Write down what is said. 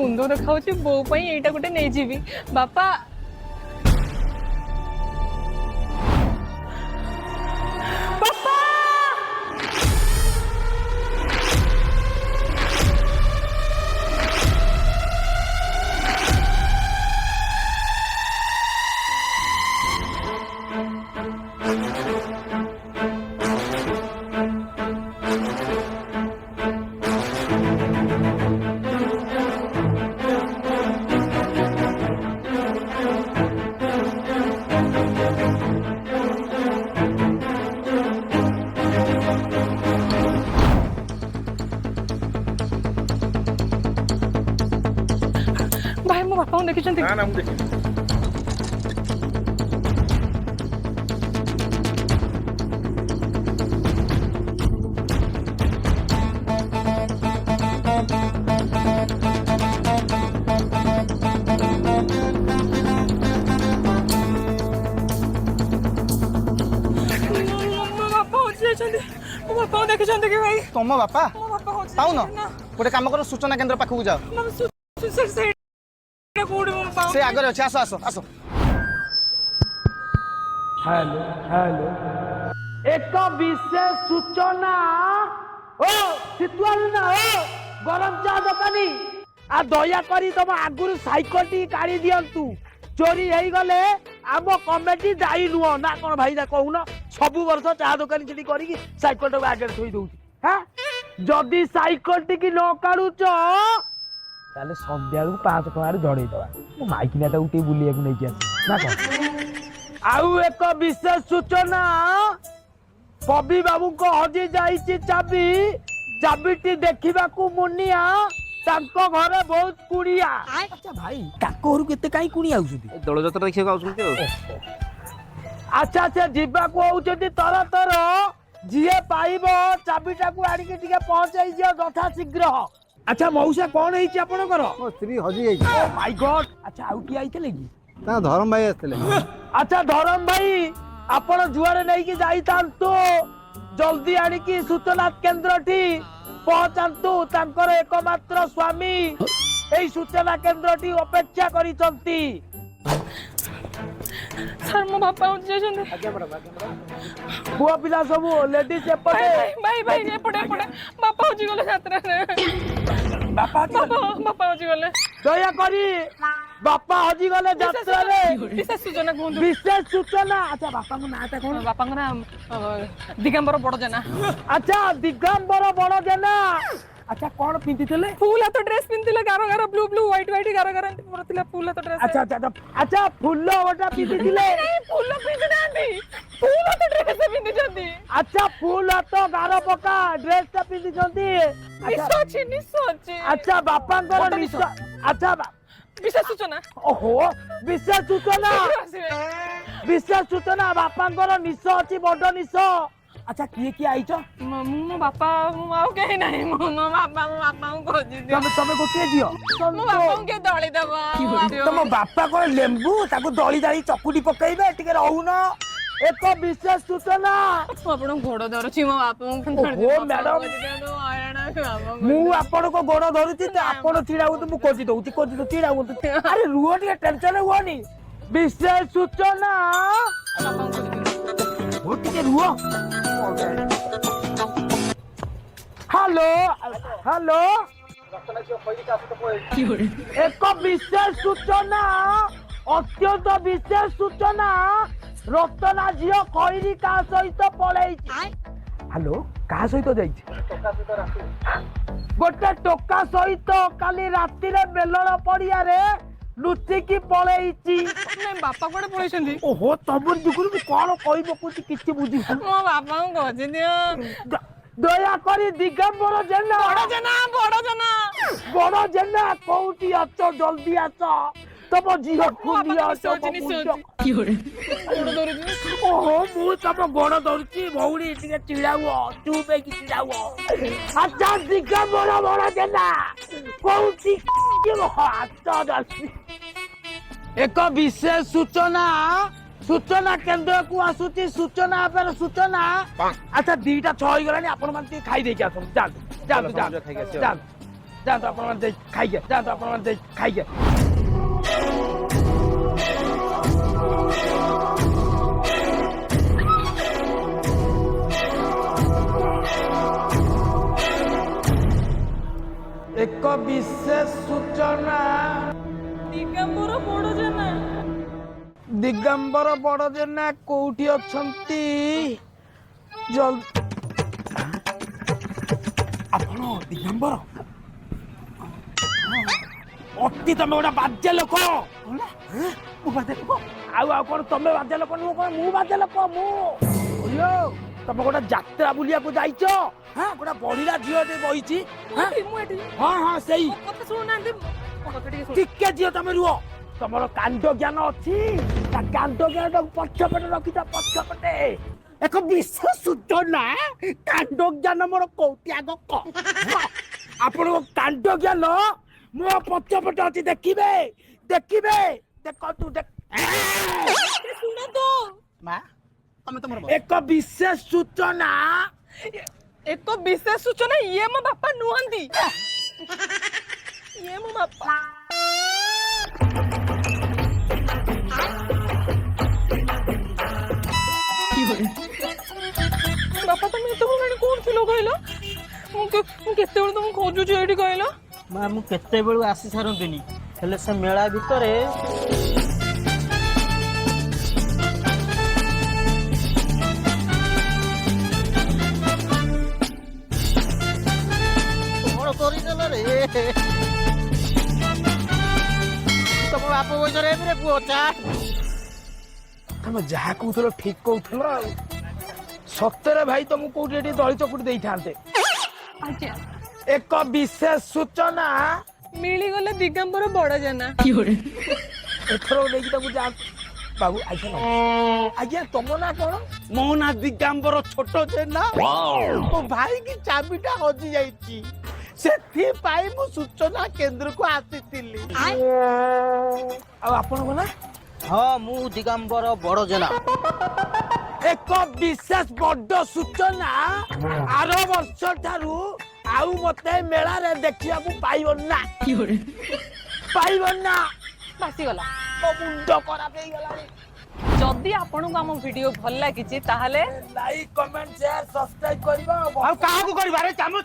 सुंदर देखा बो एटा गोटे नहीं जीवी बापा बापा भाई मो बापा देखी ना ना मुझे बापा देखी कि भाई तुम बापा मो बापा पाउन गोटे काम कर सूचना केन्द्र पाखक जाओ से आगे अच्छे आस आस आस हेलो हेलो एक विशेष सूचना ओ सितुआल ना ओ गरम चा दुकानी आ दया करी तुम आगुरु साइकिल टी काढ़ी दियंतु चोरी हेई गले आम कमिटी दायी नुह ना कौन भाई ना कहून सबु वर्ष चा दुकानी छुट्टी करी साइकिल टाक आगे थोई दउची हाँ जदि साइकिल टी की न काढ़ुच ताले संध्या 500 टଙ୍କା जड़े दवा मो माइकिनाटा उठे बुलिया को नहीं आसी ना कौन आउ एक विशेष सूचना पबी बाबू को हजी जाइछि चाबी चाबीटी देखिबा को मुनिया तांको घरे बहुत कुड़िया अच्छा भाई ताको घर केते काई कुड़िया आउछथि दोल जत्रा देखियो आउछथि अच्छा अच्छा जीवा को आउछथि तर तर जिए पाइबो चाबीटा को आड़ी के टिके पहुंचाई दियो यथा शीघ्र अच्छा मौसा कौन है आपणकर मो स्त्री हजी जाई ओ माय गॉड अच्छा आउ की आइतले की ता धरम भाई आस्ते अच्छा धरम भाई आपण जुआरे नहीं कि जाई तांतो जल्दी आनी की सूचना केंद्र ठी पहुंचांतु तांकर एकमात्र स्वामी एई सूचना केंद्र ठी अपेक्षा करिसंती सर मो बापा बुआ पिला सब लेडीज एपटे भाई भाई एपटे एपटे बापा होजी गले यात्रा रे बापा बापा होजी गले दया करी बापा हजी गले यात्रा रे विशेष सूचना कहूँ विशेष सूचना अच्छा बापा को नाटा कौन बापा नाम दिगंबर बड़ जना अच्छा दिगंबर बड़ जना अच्छा कौन पिंधिले फूल हाथ ड्रेस पिंधिले गारो गारो ब्लू ब्लू व्हाइट व्हाइट गारो गारो परथिला फूल हाथ ड्रेस अच्छा अच्छा अच्छा फूल ओटा पिंधिले नहीं फूल पिंधि नांदी फूल हाथ ड्रेस पिंधि जंदी अच्छा फूल हाथ गारो पका ड्रेस ता पिंधि जंदी निसोची अच्छा बापा को निस अच्छा विशेष सूचना ओहो विशेष सूचना विशेष सूचना बापा को निस अछि बड़ निस अच्छा किए किए आइछ मो बापा आउ के नहीं मो बापा को खोजी दियो तमे गोटे दियो मो बापा के दळी दबा तम बापा को लेंबू ताको दळी दाळी चकुडी पकाइबे टिके रहउन एक विशेष सूचना आपण घोड़ धरछि मो बापा ओ मैडम मु आपण को गोड़ धरुछि त आपण छिड़ा हो त मु कोजि दउछि छिड़ा हो अरे रुओ टिके टेंशन होनी विशेष सूचना वो टिके रुओ हेलो हेलो एक विशेष सूचना अत्यंत विशेष सूचना रतना झियो खैरी का सहित पळै हेलो का सहित जाई गोटे टोका सहित काली राति रे बेलण पड़िया रे लुचिकी पळैची नहीं बापा कोडे पळैछंदी ओहो तबन जुगुरु कोन कहि बकुची किछि बुझी मो बापा को खोजी दियो दया करी दिगंबर जेना बड़ जेना कोउटी अच जल्दी आच तब जियो खुंदिया ओहो मु तब गोड़ धरुची भौणी टिके चिड़ाओ चुप है कि चिड़ाओ अच्छा दिगंबर बड़ जेना कोउटी के हाथ जल्दी एक विशेष सूचना सूचना केंद्र को आसुची सूचना पर सूचना अच्छा दीटा 6 गलानी आपण मानती खाई देकी आसो जान ଯାଆନ୍ତୁ ଆପଣମାନେ ଦେଇ ଖାଇକେ ଯାଆନ୍ତୁ ଆପଣମାନେ ଦେଇ ଖାଇକେ ଏକ ବିଶେଷ ସୂଚନା ଦିଗମ୍ବର ବଡ ଜେନା ଦିଗମ୍ବର ବଡ ଜେନା କୋଉଠି ଅଛନ୍ତି ଆପଣ ଦିଗମ୍ବର ଅତି ତମେ ଗୋଟେ ବାଜ୍ୟ ଲୋକ ଆଉ କଣ ତମେ ବାଜ୍ୟ ଲୋକ ନୁହଁ କଣ ମୁଁ ବାଜ୍ୟ ଲୋକ ମୁଁ ତମେ ଗୋଟେ ଯାତ୍ରା ବୁଲିବାକୁ ଯାଇଛ ଗୋଟେ ବଢିଲା ଝିଅଟେ ବଇଛି ହଁ ସେଇ ଟିକେ ଝିଅ ତମେ ରୁହ ତମର କାଣ୍ଡ ଜ୍ଞାନ ଅଛି ତା କାଣ୍ଡ ଜ୍ଞାନଟାକୁ ପଛପଟେ ରଖିଛ ପଛପଟେ ଏକ ବିଶେଷ ସୂଚନା କାଣ୍ଡ ଜ୍ଞାନ ମୋର କୋଉଠି ଆଗ ଆପଣଙ୍କ କାଣ୍ଡ ଜ୍ଞାନ ମୋ ପଛପଟେ ଅଛି ଦେଖିବେ ଦେଖିବେ ଦେଖନ୍ତୁ ଶୁଣନ୍ତୁ ଏକ ବିଶେଷ ସୂଚନା ଏକ ବିଶେଷ ସୂଚନା ଇଏ ମୋ ବାପା ନୁହନ୍ତି ଇଏ ମୋ ବାପା ବାପା ତମେ ଏତେବେଳେ କୋଉଠି ଥିଲ କହିଲ ମୁଁ କେତେବେଳେ ତମକୁ ଖୋଜୁଛି ଏଇଠି କହିଲ ମା ମୁଁ କେତେବେଳୁ ଆସି ସାରନ୍ତିନି ହେଲେ ସେ ମେଳା ଭିତରେ କଣ କରିଦେଲ ରେ ତମ ବାପ ବୟସରେ ଏବେ ପୁଅ ଚା ତମେ ଯାହା କହୁଥିଲ ଠିକ କହୁଥିଲ ଆଉ ସତରେ ଭାଇ ତମକୁ କୋଉଠି ଏଠି ଦଳି ଚକୁଟି ଦେଇଥାନ୍ତେ ଆଜ୍ଞା ଏକ ବିଶେଷ ସୂଚନା ମିଳିଗଲେ ଦିଗମ୍ବର ବଡ ଜେନା ଏଥର ନେଇକି ତାକୁ ଯାଆନ୍ତୁ ବାବୁ ଆଜ୍ଞା ତମ ନା କଣ ମୋ ନା ଦିଗାମ୍ବର ଛୋଟ ଜେନା ମୋ ଭାଇ କି ଚାବିଟା ହଜି ଯାଇଛି ସେଥିପାଇଁ ମୁଁ ସୂଚନା କେନ୍ଦ୍ରକୁ ଆସିଥିଲି ଆଉ ଆପଣଙ୍କ ନା ହଁ ମୁଁ ଦିଗମ୍ବର ବଡ ଜେନା ଏକ ବିଶେଷ ବଡ ସୂଚନା ଆର ବର୍ଷ ଠାରୁ ଆଉ ମତେ ମେଳାରେ ଦେଖିବାକୁ ପାଇବନି ନା ଭାସିଗଲା ମୋ ମୁଣ୍ଡ ଖରାପ ହେଇଗଲାଣି ଯଦି ଆପଣଙ୍କୁ ଆମ ଭିଡିଓ ଭଲ ଲାଗିଛି ତାହେଲେ ଲାଇକ୍ କମେଣ୍ଟ ସେୟାର ସବସ୍କ୍ରାଇବ କରିବା ଆଉ କାହାକୁ କରିବାରେ ଚାମଚ